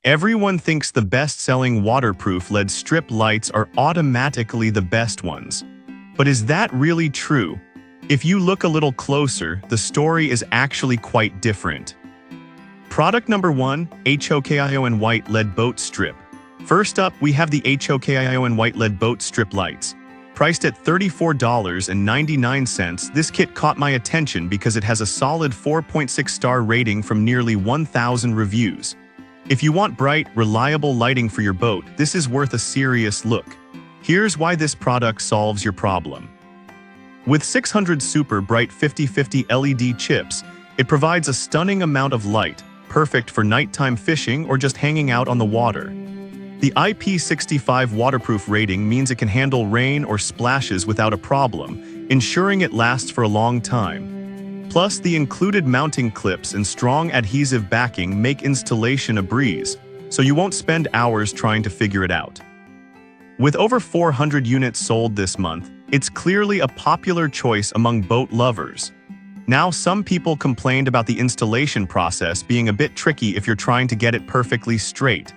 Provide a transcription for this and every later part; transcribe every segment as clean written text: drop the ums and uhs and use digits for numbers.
Everyone thinks the best-selling waterproof LED strip lights are automatically the best ones. But is that really true? If you look a little closer, the story is actually quite different. Product number 1, HOKION White LED Boat Strip. First up, we have the HOKION White LED Boat Strip lights. Priced at $34.99, this kit caught my attention because it has a solid 4.6-star rating from nearly 1,000 reviews. If you want bright, reliable lighting for your boat, this is worth a serious look. Here's why this product solves your problem. With 600 super bright 50/50 LED chips, it provides a stunning amount of light, perfect for nighttime fishing or just hanging out on the water. The IP65 waterproof rating means it can handle rain or splashes without a problem, ensuring it lasts for a long time. Plus, the included mounting clips and strong adhesive backing make installation a breeze, so you won't spend hours trying to figure it out. With over 400 units sold this month, it's clearly a popular choice among boat lovers. Now, some people complained about the installation process being a bit tricky if you're trying to get it perfectly straight.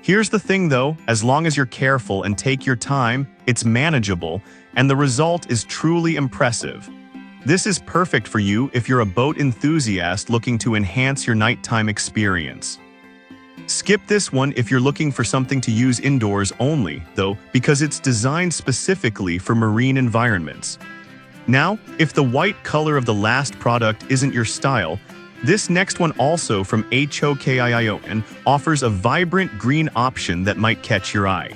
Here's the thing though, as long as you're careful and take your time, it's manageable, and the result is truly impressive. This is perfect for you if you're a boat enthusiast looking to enhance your nighttime experience. Skip this one if you're looking for something to use indoors only, though, because it's designed specifically for marine environments. Now, if the white color of the last product isn't your style, this next one, also from HOKION, offers a vibrant green option that might catch your eye.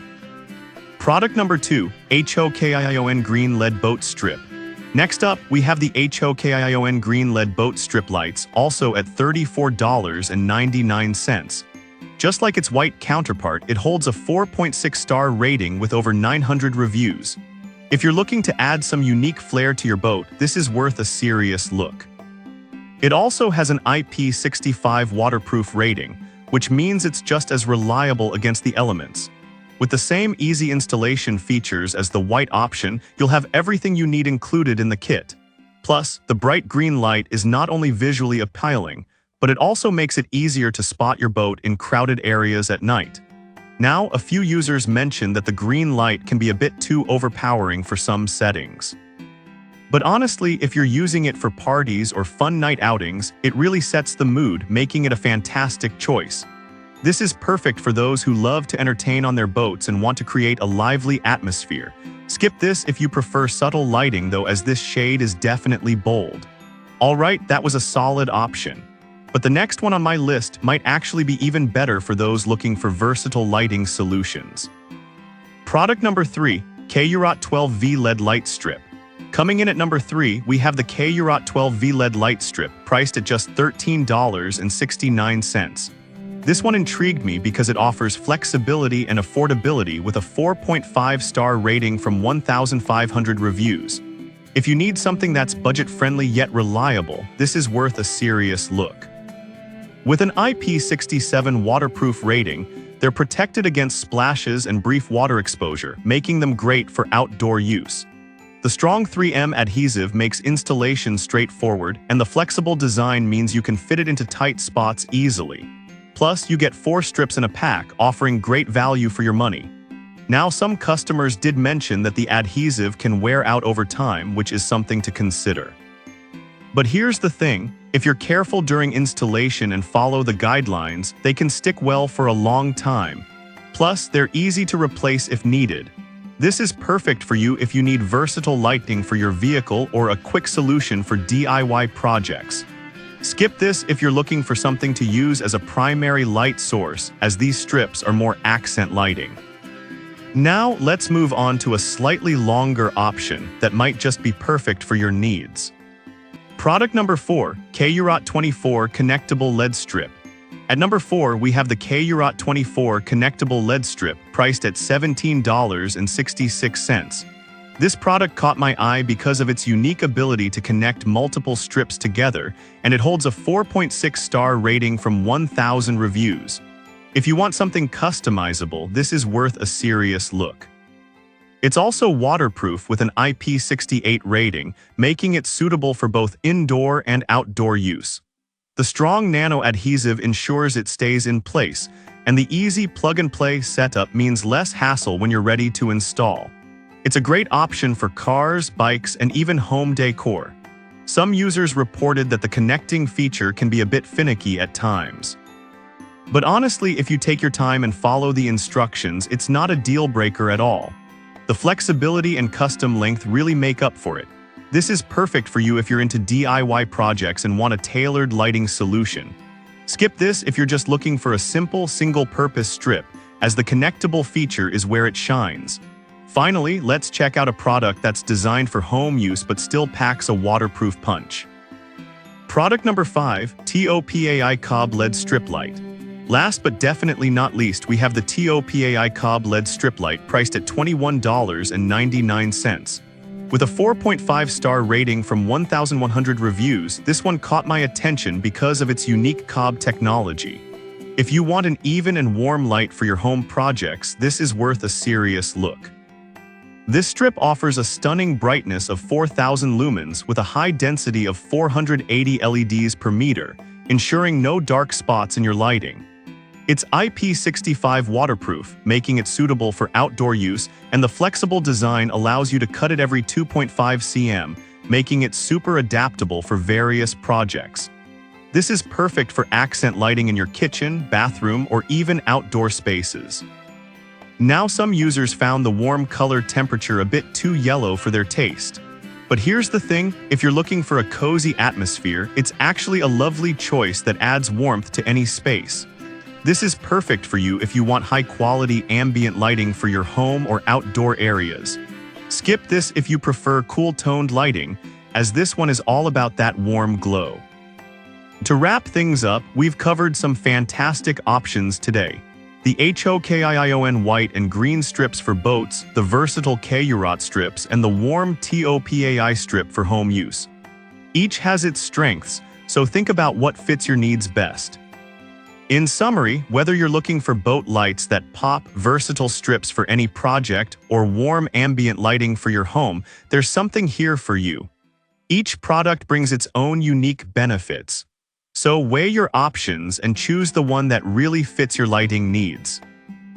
Product number 2, HOKION Green LED Boat Strip. Next up, we have the HOKION Green LED Boat Strip lights, also at $34.99. Just like its white counterpart, it holds a 4.6-star rating with over 900 reviews. If you're looking to add some unique flair to your boat, this is worth a serious look. It also has an IP65 waterproof rating, which means it's just as reliable against the elements. With the same easy installation features as the white option, you'll have everything you need included in the kit. Plus, the bright green light is not only visually appealing, but it also makes it easier to spot your boat in crowded areas at night. Now, a few users mentioned that the green light can be a bit too overpowering for some settings. But honestly, if you're using it for parties or fun night outings, it really sets the mood, making it a fantastic choice. This is perfect for those who love to entertain on their boats and want to create a lively atmosphere. Skip this if you prefer subtle lighting though, as this shade is definitely bold. Alright, that was a solid option. But the next one on my list might actually be even better for those looking for versatile lighting solutions. Product number 3, KUROT 12V LED Light Strip. Coming in at number 3, we have the KUROT 12V LED Light Strip, priced at just $13.69. This one intrigued me because it offers flexibility and affordability with a 4.5-star rating from 1,500 reviews. If you need something that's budget-friendly yet reliable, this is worth a serious look. With an IP67 waterproof rating, they're protected against splashes and brief water exposure, making them great for outdoor use. The strong 3M adhesive makes installation straightforward, and the flexible design means you can fit it into tight spots easily. Plus, you get 4 strips in a pack, offering great value for your money. Now, some customers did mention that the adhesive can wear out over time, which is something to consider. But here's the thing, if you're careful during installation and follow the guidelines, they can stick well for a long time. Plus, they're easy to replace if needed. This is perfect for you if you need versatile lighting for your vehicle or a quick solution for DIY projects. Skip this if you're looking for something to use as a primary light source, as these strips are more accent lighting. Now, let's move on to a slightly longer option that might just be perfect for your needs. Product number 4, KUROT 24 Connectable LED Strip. At number 4, we have the KUROT 24 Connectable LED Strip, priced at $17.66. This product caught my eye because of its unique ability to connect multiple strips together, and it holds a 4.6-star rating from 1,000 reviews. If you want something customizable, this is worth a serious look. It's also waterproof with an IP68 rating, making it suitable for both indoor and outdoor use. The strong nano adhesive ensures it stays in place, and the easy plug-and-play setup means less hassle when you're ready to install. It's a great option for cars, bikes, and even home decor. Some users reported that the connecting feature can be a bit finicky at times. But honestly, if you take your time and follow the instructions, it's not a deal breaker at all. The flexibility and custom length really make up for it. This is perfect for you if you're into DIY projects and want a tailored lighting solution. Skip this if you're just looking for a simple, single-purpose strip, as the connectable feature is where it shines. Finally, let's check out a product that's designed for home use but still packs a waterproof punch. Product number 5, TOPAI Cob LED Strip Light. Last but definitely not least, we have the TOPAI Cob LED Strip Light priced at $21.99. With a 4.5-star rating from 1,100 reviews, this one caught my attention because of its unique cob technology. If you want an even and warm light for your home projects, this is worth a serious look. This strip offers a stunning brightness of 4,000 lumens with a high density of 480 LEDs per meter, ensuring no dark spots in your lighting. It's IP65 waterproof, making it suitable for outdoor use, and the flexible design allows you to cut it every 2.5 cm, making it super adaptable for various projects. This is perfect for accent lighting in your kitchen, bathroom, or even outdoor spaces. Now, some users found the warm color temperature a bit too yellow for their taste. But here's the thing, if you're looking for a cozy atmosphere, it's actually a lovely choice that adds warmth to any space. This is perfect for you if you want high-quality ambient lighting for your home or outdoor areas. Skip this if you prefer cool-toned lighting, as this one is all about that warm glow. To wrap things up, we've covered some fantastic options today. The HOKIION white and green strips for boats, the versatile KUROT strips, and the warm TOPAI strip for home use. Each has its strengths, so think about what fits your needs best. In summary, whether you're looking for boat lights that pop, versatile strips for any project, or warm ambient lighting for your home, there's something here for you. Each product brings its own unique benefits. So weigh your options and choose the one that really fits your lighting needs.